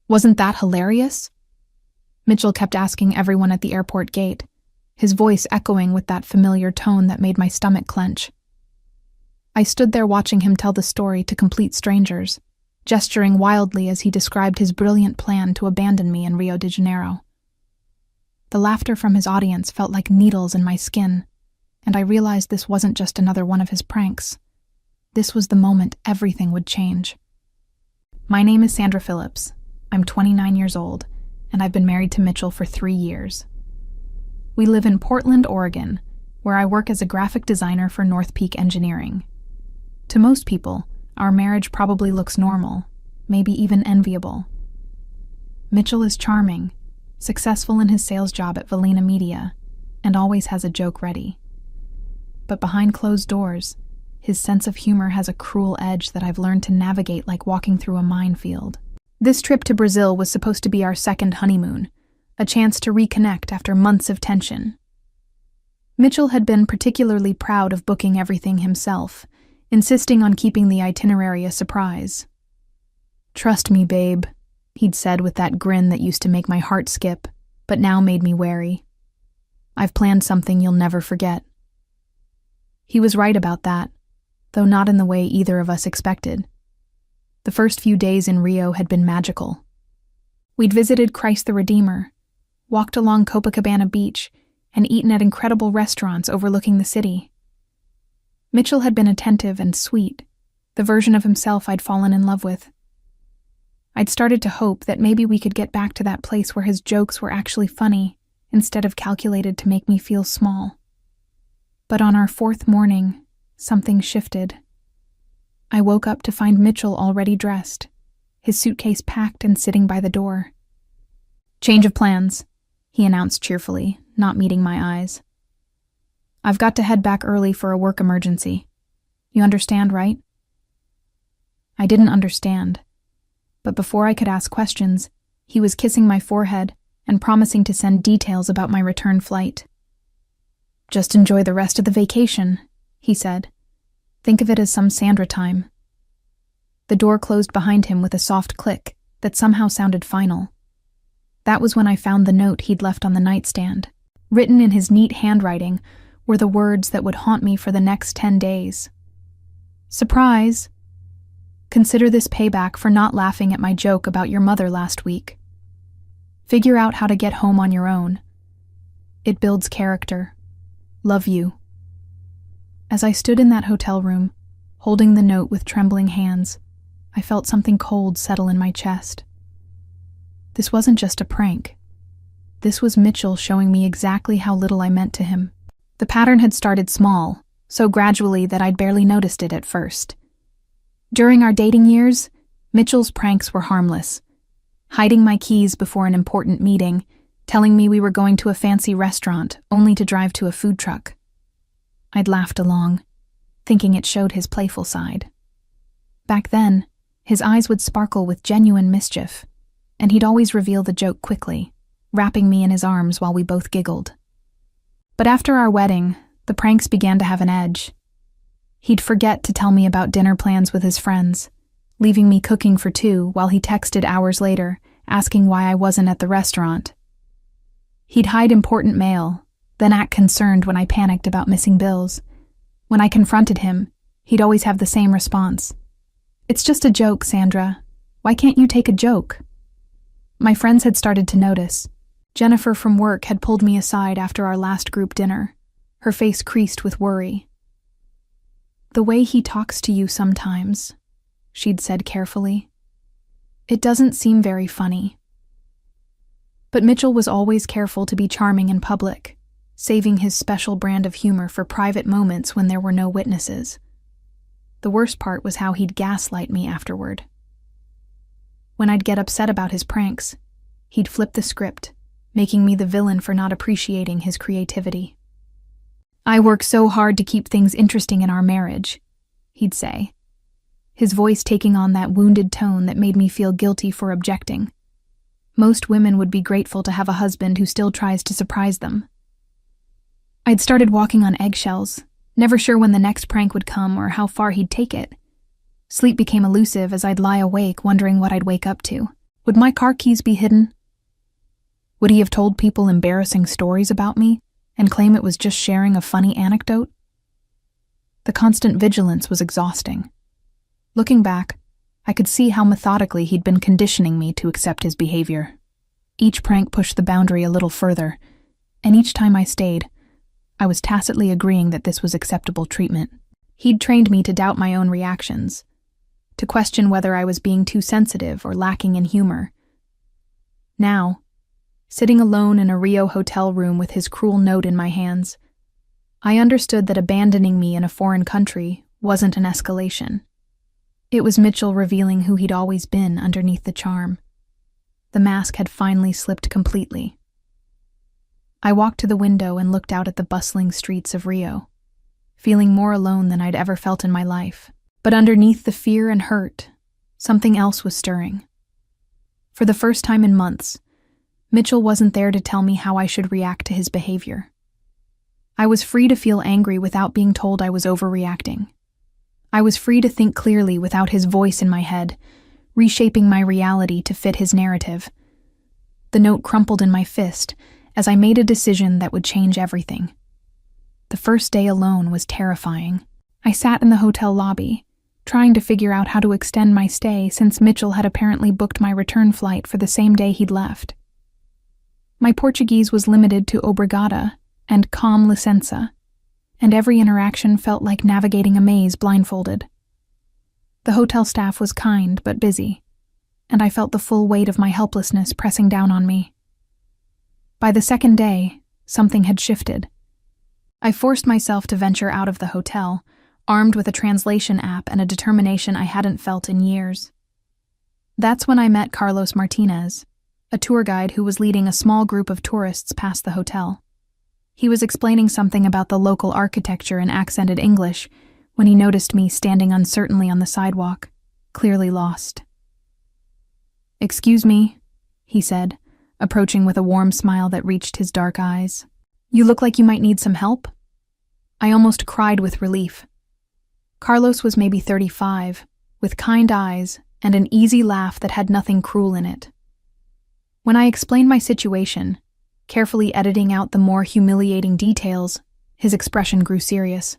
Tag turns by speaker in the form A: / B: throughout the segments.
A: Wasn't that hilarious? Mitchell kept asking everyone at the airport gate, his voice echoing with that familiar tone that made my stomach clench. I stood there watching him tell the story to complete strangers, gesturing wildly as he described his brilliant plan to abandon me in Rio de Janeiro. The laughter from his audience felt like needles in my skin, and I realized this wasn't just another one of his pranks. This was the moment everything would change. My name is Sandra Phillips. I'm 29 years old, and I've been married to Mitchell for 3 years. We live in Portland, Oregon, where I work as a graphic designer for North Peak Engineering. To most people, our marriage probably looks normal, maybe even enviable. Mitchell is charming, successful in his sales job at Valina Media, and always has a joke ready. But behind closed doors, his sense of humor has a cruel edge that I've learned to navigate like walking through a minefield. This trip to Brazil was supposed to be our second honeymoon, a chance to reconnect after months of tension. Mitchell had been particularly proud of booking everything himself, insisting on keeping the itinerary a surprise. "Trust me, babe," he'd said with that grin that used to make my heart skip, but now made me wary. "I've planned something you'll never forget." He was right about that, though not in the way either of us expected. The first few days in Rio had been magical. We'd visited Christ the Redeemer, walked along Copacabana Beach, and eaten at incredible restaurants overlooking the city. Mitchell had been attentive and sweet, the version of himself I'd fallen in love with. I'd started to hope that maybe we could get back to that place where his jokes were actually funny, instead of calculated to make me feel small. But on our 4th morning, something shifted. I woke up to find Mitchell already dressed, his suitcase packed and sitting by the door. "Change of plans," he announced cheerfully, not meeting my eyes. "I've got to head back early for a work emergency. You understand, right?" I didn't understand, but before I could ask questions, he was kissing my forehead and promising to send details about my return flight. "Just enjoy the rest of the vacation," he said. "Think of it as some Sandra time." The door closed behind him with a soft click that somehow sounded final. That was when I found the note he'd left on the nightstand. Written in his neat handwriting were the words that would haunt me for the next 10 days. "Surprise! Consider this payback for not laughing at my joke about your mother last week. Figure out how to get home on your own. It builds character. Love you." As I stood in that hotel room, holding the note with trembling hands, I felt something cold settle in my chest. This wasn't just a prank. This was Mitchell showing me exactly how little I meant to him. The pattern had started small, so gradually that I'd barely noticed it at first. During our dating years, Mitchell's pranks were harmless. Hiding my keys before an important meeting, telling me we were going to a fancy restaurant only to drive to a food truck. I'd laughed along, thinking it showed his playful side. Back then, his eyes would sparkle with genuine mischief, and he'd always reveal the joke quickly, wrapping me in his arms while we both giggled. But after our wedding, the pranks began to have an edge. He'd forget to tell me about dinner plans with his friends, leaving me cooking for 2 while he texted hours later, asking why I wasn't at the restaurant. He'd hide important mail, then act concerned when I panicked about missing bills. When I confronted him, he'd always have the same response. "It's just a joke, Sandra. Why can't you take a joke?" My friends had started to notice. Jennifer from work had pulled me aside after our last group dinner, her face creased with worry. "The way he talks to you sometimes," she'd said carefully. "It doesn't seem very funny." But Mitchell was always careful to be charming in public, saving his special brand of humor for private moments when there were no witnesses. The worst part was how he'd gaslight me afterward. When I'd get upset about his pranks, he'd flip the script, making me the villain for not appreciating his creativity. "I work so hard to keep things interesting in our marriage," he'd say, his voice taking on that wounded tone that made me feel guilty for objecting. Most women would be grateful to have a husband who still tries to surprise them. I'd started walking on eggshells, never sure when the next prank would come or how far he'd take it. Sleep became elusive as I'd lie awake wondering what I'd wake up to. Would my car keys be hidden? Would he have told people embarrassing stories about me and claim it was just sharing a funny anecdote? The constant vigilance was exhausting. Looking back, I could see how methodically he'd been conditioning me to accept his behavior. Each prank pushed the boundary a little further, and each time I stayed, I was tacitly agreeing that this was acceptable treatment. He'd trained me to doubt my own reactions, to question whether I was being too sensitive or lacking in humor. Now, sitting alone in a Rio hotel room with his cruel note in my hands, I understood that abandoning me in a foreign country wasn't an escalation. It was Mitchell revealing who he'd always been underneath the charm. The mask had finally slipped completely. I walked to the window and looked out at the bustling streets of Rio, feeling more alone than I'd ever felt in my life. But underneath the fear and hurt, something else was stirring. For the first time in months, Mitchell wasn't there to tell me how I should react to his behavior. I was free to feel angry without being told I was overreacting. I was free to think clearly without his voice in my head, reshaping my reality to fit his narrative. The note crumpled in my fist as I made a decision that would change everything. The first day alone was terrifying. I sat in the hotel lobby, trying to figure out how to extend my stay since Mitchell had apparently booked my return flight for the same day he'd left. My Portuguese was limited to obrigada and com licença, and every interaction felt like navigating a maze blindfolded. The hotel staff was kind but busy, and I felt the full weight of my helplessness pressing down on me. By the second day, something had shifted. I forced myself to venture out of the hotel, armed with a translation app and a determination I hadn't felt in years. That's when I met Carlos Martinez, a tour guide who was leading a small group of tourists past the hotel. He was explaining something about the local architecture in accented English when he noticed me standing uncertainly on the sidewalk, clearly lost. "Excuse me," he said, approaching with a warm smile that reached his dark eyes. "You look like you might need some help." I almost cried with relief. Carlos was maybe 35, with kind eyes and an easy laugh that had nothing cruel in it. When I explained my situation, carefully editing out the more humiliating details, his expression grew serious.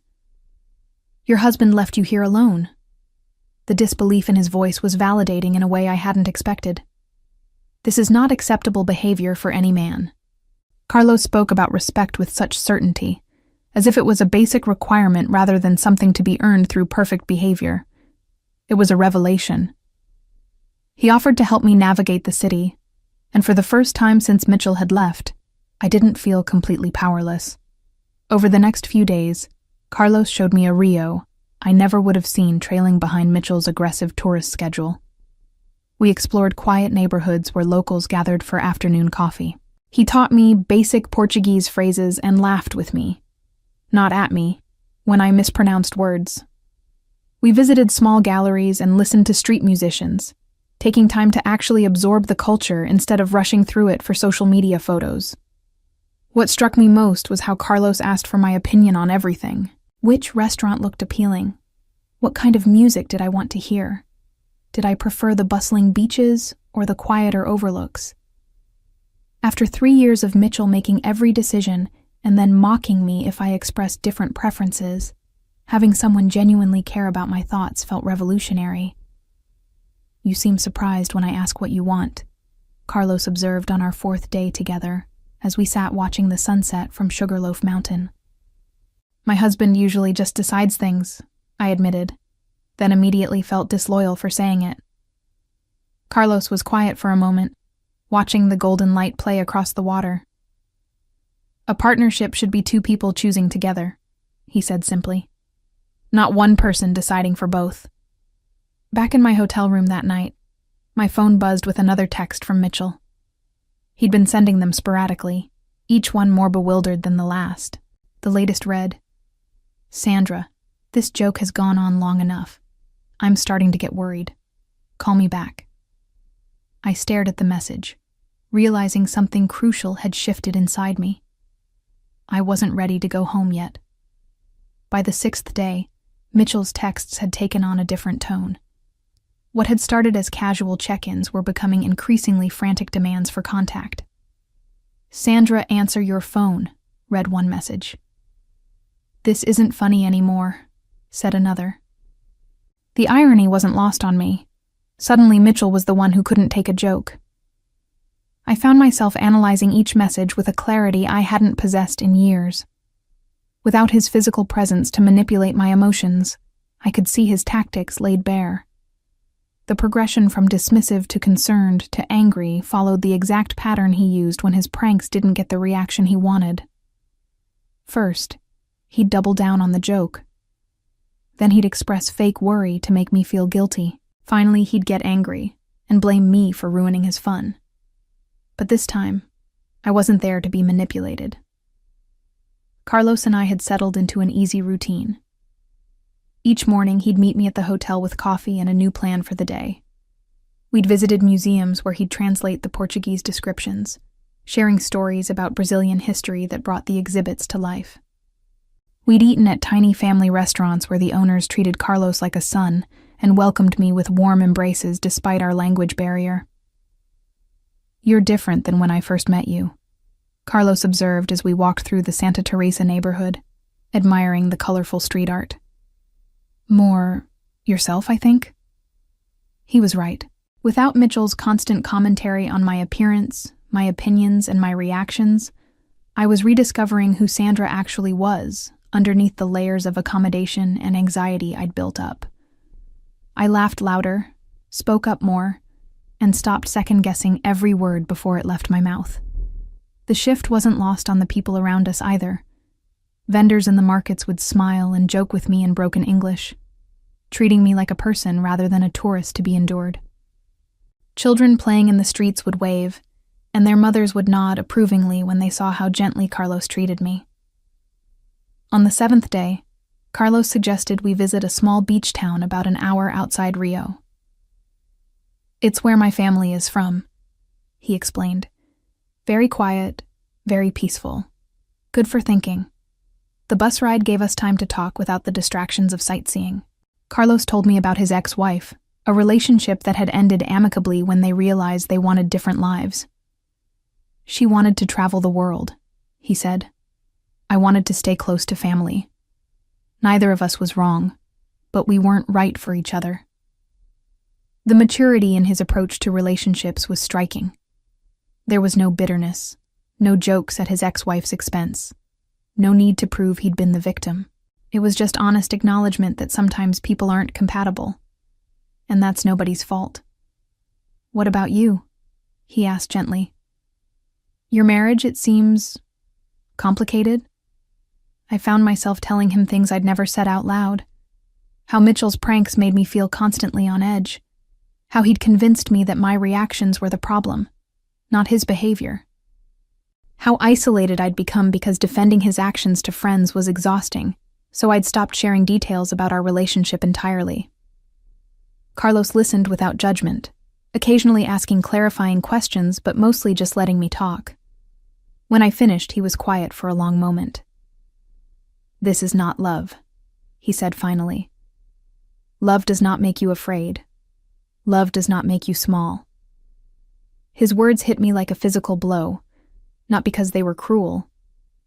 A: "Your husband left you here alone." The disbelief in his voice was validating in a way I hadn't expected. "This is not acceptable behavior for any man." Carlos spoke about respect with such certainty, as if it was a basic requirement rather than something to be earned through perfect behavior. It was a revelation. He offered to help me navigate the city, and for the first time since Mitchell had left, I didn't feel completely powerless. Over the next few days, Carlos showed me a Rio I never would have seen trailing behind Mitchell's aggressive tourist schedule. We explored quiet neighborhoods where locals gathered for afternoon coffee. He taught me basic Portuguese phrases and laughed with me, not at me, when I mispronounced words. We visited small galleries and listened to street musicians, taking time to actually absorb the culture instead of rushing through it for social media photos. What struck me most was how Carlos asked for my opinion on everything. Which restaurant looked appealing? What kind of music did I want to hear? Did I prefer the bustling beaches or the quieter overlooks? After 3 years of Mitchell making every decision and then mocking me if I expressed different preferences, having someone genuinely care about my thoughts felt revolutionary. "You seem surprised when I ask what you want," Carlos observed on our 4th day together as we sat watching the sunset from Sugarloaf Mountain. "My husband usually just decides things," I admitted, then immediately felt disloyal for saying it. Carlos was quiet for a moment, watching the golden light play across the water. "A partnership should be 2 people choosing together," he said simply. "Not one person deciding for both." Back in my hotel room that night, my phone buzzed with another text from Mitchell. He'd been sending them sporadically, each one more bewildered than the last. The latest read, "Sandra, this joke has gone on long enough. I'm starting to get worried. Call me back." I stared at the message, realizing something crucial had shifted inside me. I wasn't ready to go home yet. By the 6th day, Mitchell's texts had taken on a different tone. What had started as casual check-ins were becoming increasingly frantic demands for contact. "Sandra, answer your phone," read one message. "This isn't funny anymore," said another. The irony wasn't lost on me. Suddenly Mitchell was the one who couldn't take a joke. I found myself analyzing each message with a clarity I hadn't possessed in years. Without his physical presence to manipulate my emotions, I could see his tactics laid bare. The progression from dismissive to concerned to angry followed the exact pattern he used when his pranks didn't get the reaction he wanted. First, he'd double down on the joke. Then he'd express fake worry to make me feel guilty. Finally, he'd get angry and blame me for ruining his fun. But this time, I wasn't there to be manipulated. Carlos and I had settled into an easy routine. Each morning, he'd meet me at the hotel with coffee and a new plan for the day. We'd visited museums where he'd translate the Portuguese descriptions, sharing stories about Brazilian history that brought the exhibits to life. We'd eaten at tiny family restaurants where the owners treated Carlos like a son and welcomed me with warm embraces despite our language barrier. "You're different than when I first met you," Carlos observed as we walked through the Santa Teresa neighborhood, admiring the colorful street art. "More yourself, I think?" He was right. Without Mitchell's constant commentary on my appearance, my opinions, and my reactions, I was rediscovering who Sandra actually was underneath the layers of accommodation and anxiety I'd built up. I laughed louder, spoke up more, and stopped second-guessing every word before it left my mouth. The shift wasn't lost on the people around us either. Vendors in the markets would smile and joke with me in broken English, treating me like a person rather than a tourist to be endured. Children playing in the streets would wave, and their mothers would nod approvingly when they saw how gently Carlos treated me. On the 7th day, Carlos suggested we visit a small beach town about an hour outside Rio. "It's where my family is from," he explained. "Very quiet, very peaceful. Good for thinking." The bus ride gave us time to talk without the distractions of sightseeing. Carlos told me about his ex-wife, a relationship that had ended amicably when they realized they wanted different lives. "She wanted to travel the world," he said. "I wanted to stay close to family. Neither of us was wrong, but we weren't right for each other." The maturity in his approach to relationships was striking. There was no bitterness, no jokes at his ex-wife's expense, no need to prove he'd been the victim. It was just honest acknowledgement that sometimes people aren't compatible, and that's nobody's fault. "What about you?" he asked gently. "Your marriage, it seems complicated?" I found myself telling him things I'd never said out loud. How Mitchell's pranks made me feel constantly on edge. How he'd convinced me that my reactions were the problem, not his behavior. How isolated I'd become because defending his actions to friends was exhausting, so I'd stopped sharing details about our relationship entirely. Carlos listened without judgment, occasionally asking clarifying questions but mostly just letting me talk. When I finished, he was quiet for a long moment. "This is not love," he said finally. "Love does not make you afraid. Love does not make you small." His words hit me like a physical blow, not because they were cruel,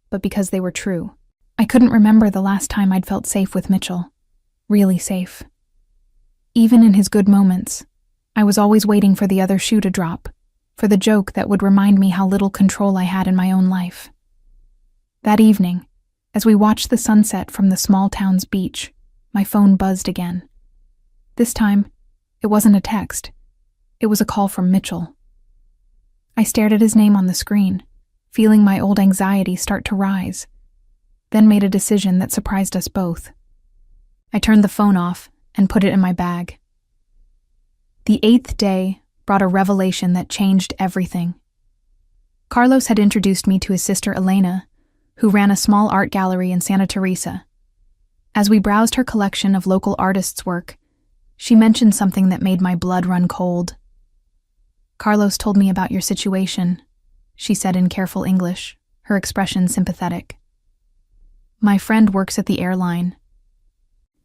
A: but because they were true. I couldn't remember the last time I'd felt safe with Mitchell, really safe. Even in his good moments, I was always waiting for the other shoe to drop, for the joke that would remind me how little control I had in my own life. That evening, as we watched the sunset from the small town's beach, my phone buzzed again. This time, it wasn't a text. It was a call from Mitchell. I stared at his name on the screen, feeling my old anxiety start to rise, then made a decision that surprised us both. I turned the phone off and put it in my bag. The 8th day brought a revelation that changed everything. Carlos had introduced me to his sister Elena, who ran a small art gallery in Santa Teresa. As we browsed her collection of local artists' work, she mentioned something that made my blood run cold. "Carlos told me about your situation," she said in careful English, her expression sympathetic. "My friend works at the airline.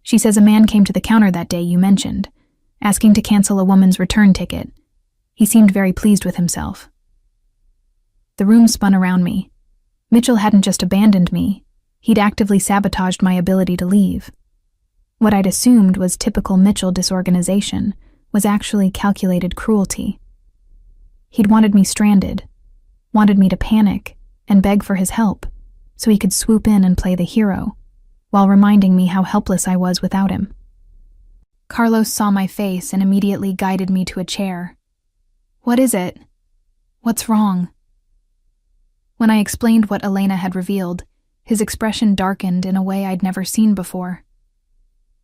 A: She says a man came to the counter that day you mentioned, asking to cancel a woman's return ticket. He seemed very pleased with himself. The room spun around me. Mitchell hadn't just abandoned me, he'd actively sabotaged my ability to leave. What I'd assumed was typical Mitchell disorganization was actually calculated cruelty. He'd wanted me stranded, wanted me to panic and beg for his help so he could swoop in and play the hero, while reminding me how helpless I was without him. Carlos saw my face and immediately guided me to a chair. "What is it? What's wrong?" When I explained what Elena had revealed, his expression darkened in a way I'd never seen before.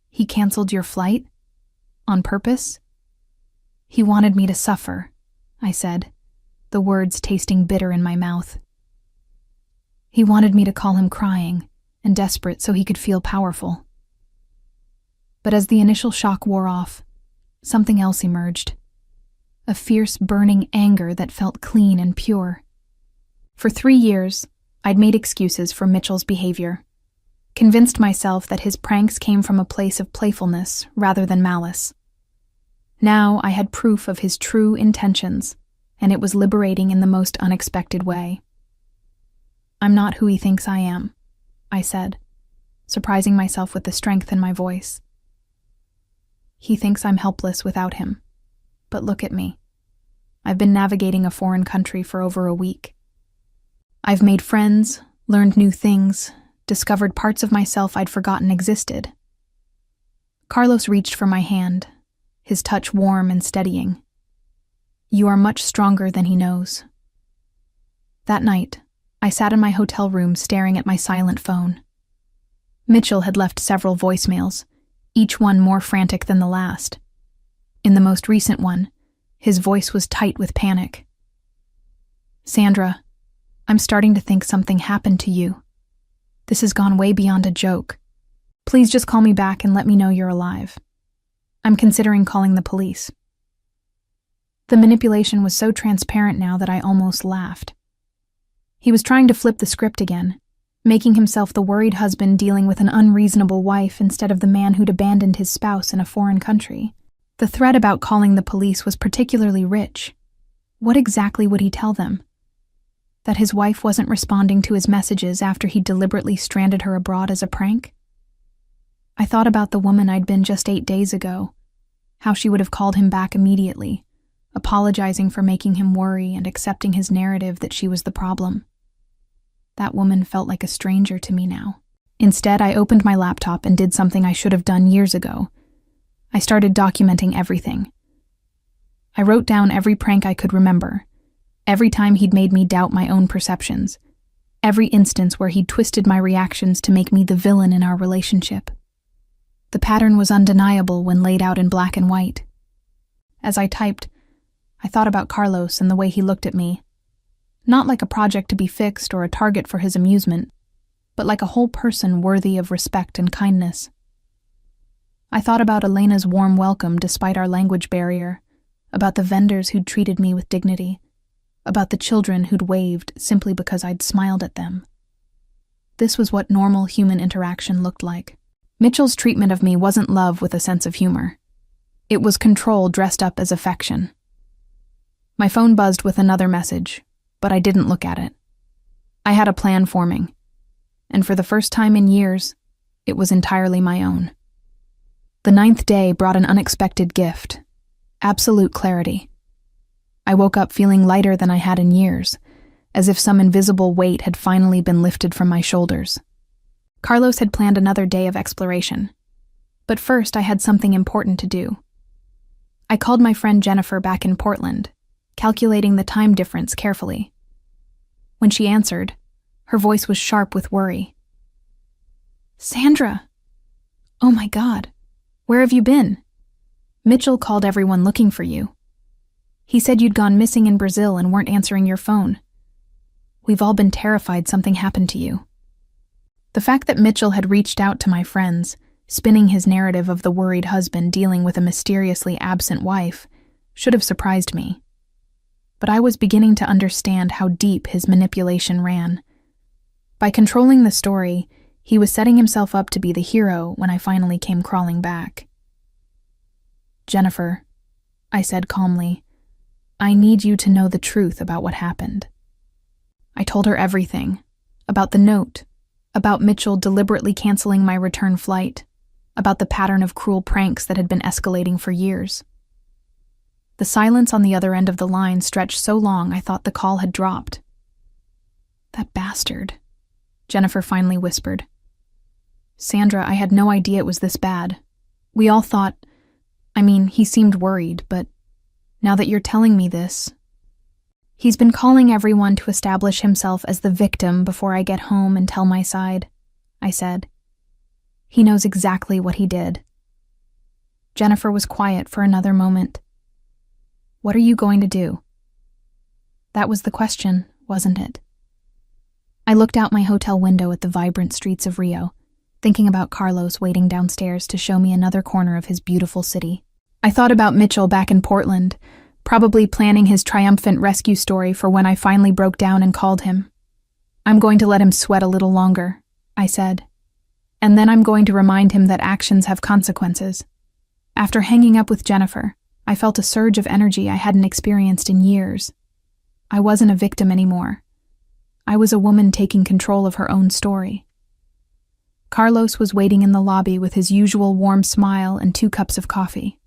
A: "He canceled your flight? On purpose?" "He wanted me to suffer," I said, the words tasting bitter in my mouth. "He wanted me to call him crying and desperate so he could feel powerful." But as the initial shock wore off, something else emerged. A fierce, burning anger that felt clean and pure. For 3 years, I'd made excuses for Mitchell's behavior, convinced myself that his pranks came from a place of playfulness rather than malice. Now I had proof of his true intentions, and it was liberating in the most unexpected way. "I'm not who he thinks I am," I said, surprising myself with the strength in my voice. "He thinks I'm helpless without him. But look at me. I've been navigating a foreign country for over a week. I've made friends, learned new things, discovered parts of myself I'd forgotten existed." Carlos reached for my hand, his touch warm and steadying. "You are much stronger than he knows." That night, I sat in my hotel room staring at my silent phone. Mitchell had left several voicemails, each one more frantic than the last. In the most recent one, his voice was tight with panic. "Sandra, I'm starting to think something happened to you. This has gone way beyond a joke. Please just call me back and let me know you're alive. I'm considering calling the police." The manipulation was so transparent now that I almost laughed. He was trying to flip the script again, making himself the worried husband dealing with an unreasonable wife instead of the man who'd abandoned his spouse in a foreign country. The threat about calling the police was particularly rich. What exactly would he tell them? That his wife wasn't responding to his messages after he deliberately stranded her abroad as a prank? I thought about the woman I'd been just 8 days ago, how she would have called him back immediately, apologizing for making him worry and accepting his narrative that she was the problem. That woman felt like a stranger to me now. Instead, I opened my laptop and did something I should have done years ago. I started documenting everything. I wrote down every prank I could remember, every time he'd made me doubt my own perceptions, every instance where he'd twisted my reactions to make me the villain in our relationship. The pattern was undeniable when laid out in black and white. As I typed, I thought about Carlos and the way he looked at me, not like a project to be fixed or a target for his amusement, but like a whole person worthy of respect and kindness. I thought about Elena's warm welcome despite our language barrier, about the vendors who'd treated me with dignity, about the children who'd waved simply because I'd smiled at them. This was what normal human interaction looked like. Mitchell's treatment of me wasn't love with a sense of humor. It was control dressed up as affection. My phone buzzed with another message, but I didn't look at it. I had a plan forming, and for the first time in years, it was entirely my own. The 9th day brought an unexpected gift, absolute clarity. I woke up feeling lighter than I had in years, as if some invisible weight had finally been lifted from my shoulders. Carlos had planned another day of exploration, but first I had something important to do. I called my friend Jennifer back in Portland, calculating the time difference carefully. When she answered, her voice was sharp with worry. "Sandra! Oh my God, where have you been? Mitchell called everyone looking for you. He said you'd gone missing in Brazil and weren't answering your phone. We've all been terrified something happened to you." The fact that Mitchell had reached out to my friends, spinning his narrative of the worried husband dealing with a mysteriously absent wife, should have surprised me. But I was beginning to understand how deep his manipulation ran. By controlling the story, he was setting himself up to be the hero when I finally came crawling back. Jennifer, I said calmly, I need you to know the truth about what happened. I told her everything, about the note, about Mitchell deliberately canceling my return flight, about the pattern of cruel pranks that had been escalating for years. The silence on the other end of the line stretched so long I thought the call had dropped. That bastard, Jennifer finally whispered. Sandra, I had no idea it was this bad. We all thought, he seemed worried, but now that you're telling me this, he's been calling everyone to establish himself as the victim before I get home and tell my side, I said. He knows exactly what he did. Jennifer was quiet for another moment. What are you going to do? That was the question, wasn't it? I looked out my hotel window at the vibrant streets of Rio, thinking about Carlos waiting downstairs to show me another corner of his beautiful city. I thought about Mitchell back in Portland, probably planning his triumphant rescue story for when I finally broke down and called him. I'm going to let him sweat a little longer, I said. And then I'm going to remind him that actions have consequences. After hanging up with Jennifer, I felt a surge of energy I hadn't experienced in years. I wasn't a victim anymore. I was a woman taking control of her own story. Carlos was waiting in the lobby with his usual warm smile and 2 cups of coffee.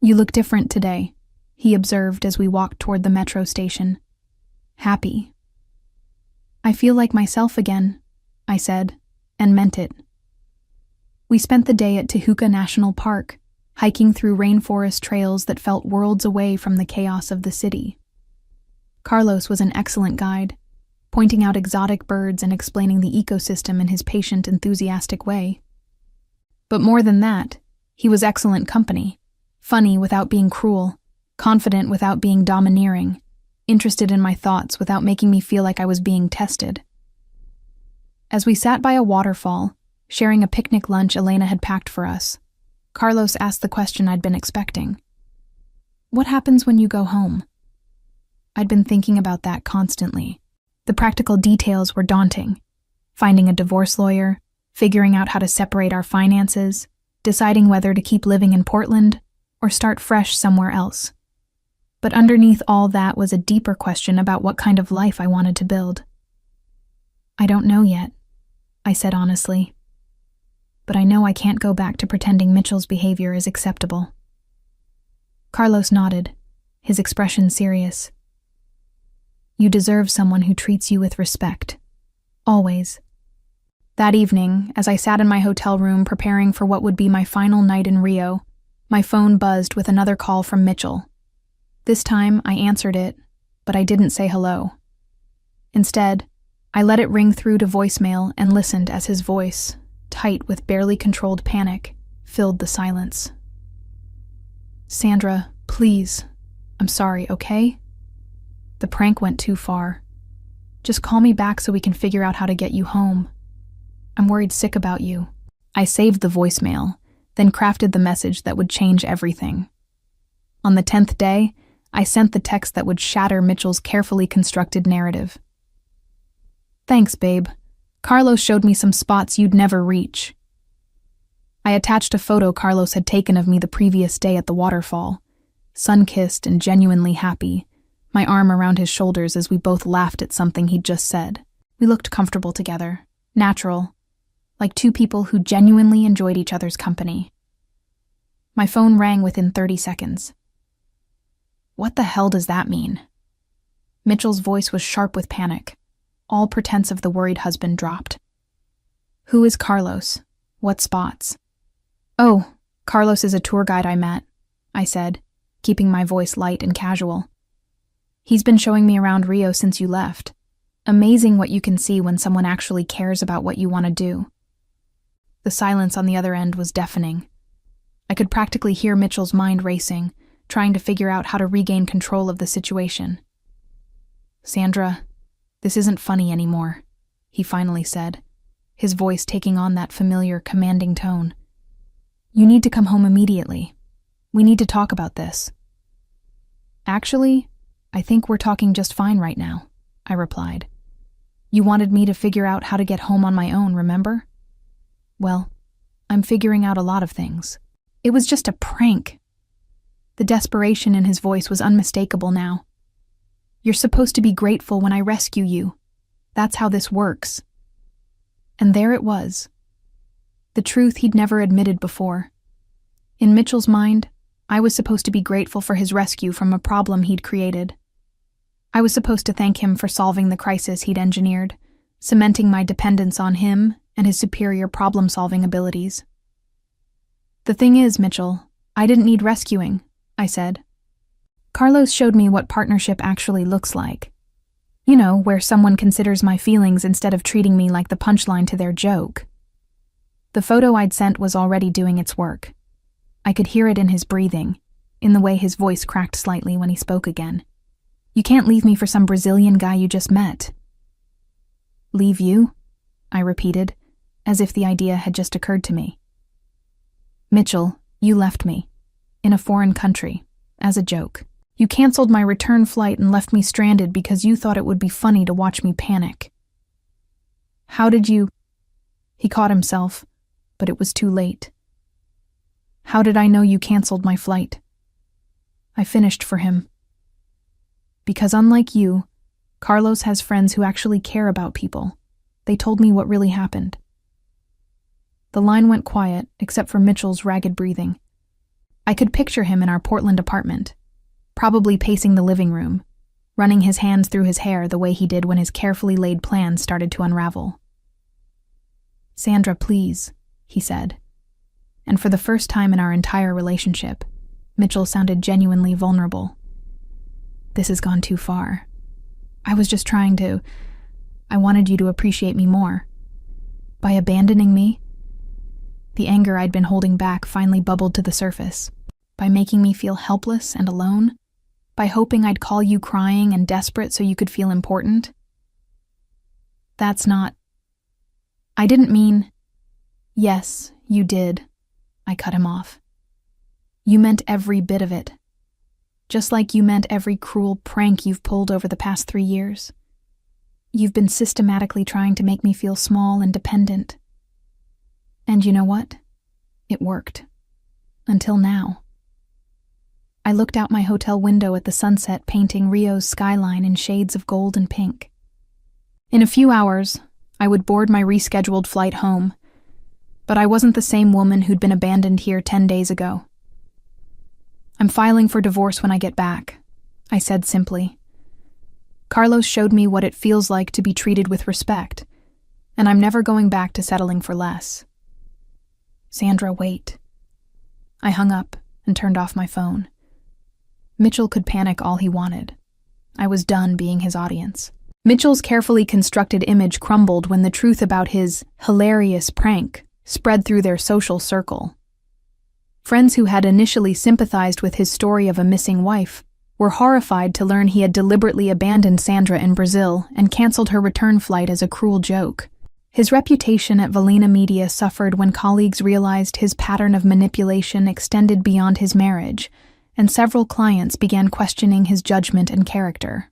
A: You look different today, he observed as we walked toward the metro station. Happy. I feel like myself again, I said, and meant it. We spent the day at Tijuca National Park, hiking through rainforest trails that felt worlds away from the chaos of the city. Carlos was an excellent guide, pointing out exotic birds and explaining the ecosystem in his patient, enthusiastic way. But more than that, he was excellent company, funny without being cruel, confident without being domineering, interested in my thoughts without making me feel like I was being tested. As we sat by a waterfall, sharing a picnic lunch Elena had packed for us, Carlos asked the question I'd been expecting. What happens when you go home? I'd been thinking about that constantly. The practical details were daunting. Finding a divorce lawyer, figuring out how to separate our finances, deciding whether to keep living in Portland or start fresh somewhere else. But underneath all that was a deeper question about what kind of life I wanted to build. I don't know yet, I said honestly. But I know I can't go back to pretending Mitchell's behavior is acceptable. Carlos nodded, his expression serious. You deserve someone who treats you with respect. Always. That evening, as I sat in my hotel room preparing for what would be my final night in Rio, my phone buzzed with another call from Mitchell. This time, I answered it, but I didn't say hello. Instead, I let it ring through to voicemail and listened as his voice, tight with barely controlled panic, filled the silence. Sandra, please. I'm sorry, okay? The prank went too far. Just call me back so we can figure out how to get you home. I'm worried sick about you. I saved the voicemail, then crafted the message that would change everything. On the 10th day, I sent the text that would shatter Mitchell's carefully constructed narrative. Thanks, babe. Carlos showed me some spots you'd never reach. I attached a photo Carlos had taken of me the previous day at the waterfall, sun-kissed and genuinely happy, my arm around his shoulders as we both laughed at something he'd just said. We looked comfortable together, natural, like 2 people who genuinely enjoyed each other's company. My phone rang within 30 seconds. What the hell does that mean? Mitchell's voice was sharp with panic. All pretense of the worried husband dropped. Who is Carlos? What spots? Oh, Carlos is a tour guide I met, I said, keeping my voice light and casual. He's been showing me around Rio since you left. Amazing what you can see when someone actually cares about what you want to do. The silence on the other end was deafening. I could practically hear Mitchell's mind racing, trying to figure out how to regain control of the situation. Sandra, this isn't funny anymore, he finally said, his voice taking on that familiar, commanding tone. You need to come home immediately. We need to talk about this. Actually, I think we're talking just fine right now, I replied. You wanted me to figure out how to get home on my own, remember? Well, I'm figuring out a lot of things. It was just a prank, The desperation in his voice was unmistakable now. "You're supposed to be grateful when I rescue you. That's how this works." And there it was. The truth he'd never admitted before. In Mitchell's mind, I was supposed to be grateful for his rescue from a problem he'd created. I was supposed to thank him for solving the crisis he'd engineered, cementing my dependence on him and his superior problem-solving abilities. "The thing is, Mitchell, I didn't need rescuing," I said. "Carlos showed me what partnership actually looks like. You know, where someone considers my feelings instead of treating me like the punchline to their joke." The photo I'd sent was already doing its work. I could hear it in his breathing, in the way his voice cracked slightly when he spoke again. "You can't leave me for some Brazilian guy you just met." "Leave you?" I repeated, as if the idea had just occurred to me. "Mitchell, you left me, in a foreign country, as a joke. You canceled my return flight and left me stranded because you thought it would be funny to watch me panic. How did you—" He caught himself, but it was too late. "How did I know you canceled my flight?" I finished for him. "Because unlike you, Carlos has friends who actually care about people. They told me what really happened." The line went quiet, except for Mitchell's ragged breathing. I could picture him in our Portland apartment, probably pacing the living room, running his hands through his hair the way he did when his carefully laid plans started to unravel. "Sandra, please," he said. And for the first time in our entire relationship, Mitchell sounded genuinely vulnerable. "This has gone too far. I was just I wanted you to appreciate me more. By abandoning me?" The anger I'd been holding back finally bubbled to the surface. "By making me feel helpless and alone? By hoping I'd call you crying and desperate so you could feel important?" "That's not—" "I didn't mean—" "Yes, you did," I cut him off. "You meant every bit of it. Just like you meant every cruel prank you've pulled over the past 3 years. You've been systematically trying to make me feel small and dependent. And you know what? It worked. Until now." I looked out my hotel window at the sunset painting Rio's skyline in shades of gold and pink. In a few hours, I would board my rescheduled flight home, but I wasn't the same woman who'd been abandoned here 10 days ago. "I'm filing for divorce when I get back," I said simply. "Carlos showed me what it feels like to be treated with respect, and I'm never going back to settling for less." "Sandra, wait." I hung up and turned off my phone. Mitchell could panic all he wanted. I was done being his audience. Mitchell's carefully constructed image crumbled when the truth about his hilarious prank spread through their social circle. Friends who had initially sympathized with his story of a missing wife were horrified to learn he had deliberately abandoned Sandra in Brazil and canceled her return flight as a cruel joke. His reputation at Valina Media suffered when colleagues realized his pattern of manipulation extended beyond his marriage, and several clients began questioning his judgment and character.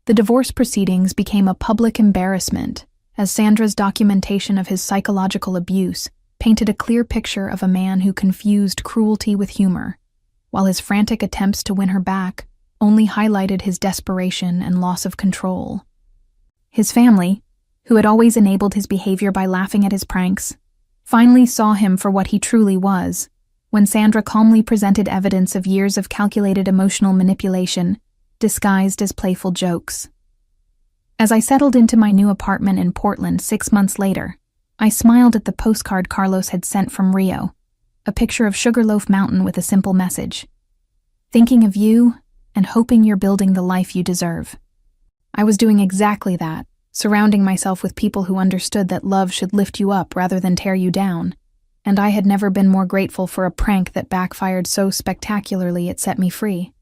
A: The divorce proceedings became a public embarrassment, as Sandra's documentation of his psychological abuse painted a clear picture of a man who confused cruelty with humor, while his frantic attempts to win her back only highlighted his desperation and loss of control. His family, who had always enabled his behavior by laughing at his pranks, finally saw him for what he truly was, when Sandra calmly presented evidence of years of calculated emotional manipulation, disguised as playful jokes. As I settled into my new apartment in Portland 6 months later, I smiled at the postcard Carlos had sent from Rio, a picture of Sugarloaf Mountain with a simple message: "Thinking of you and hoping you're building the life you deserve." I was doing exactly that, surrounding myself with people who understood that love should lift you up rather than tear you down, and I had never been more grateful for a prank that backfired so spectacularly it set me free.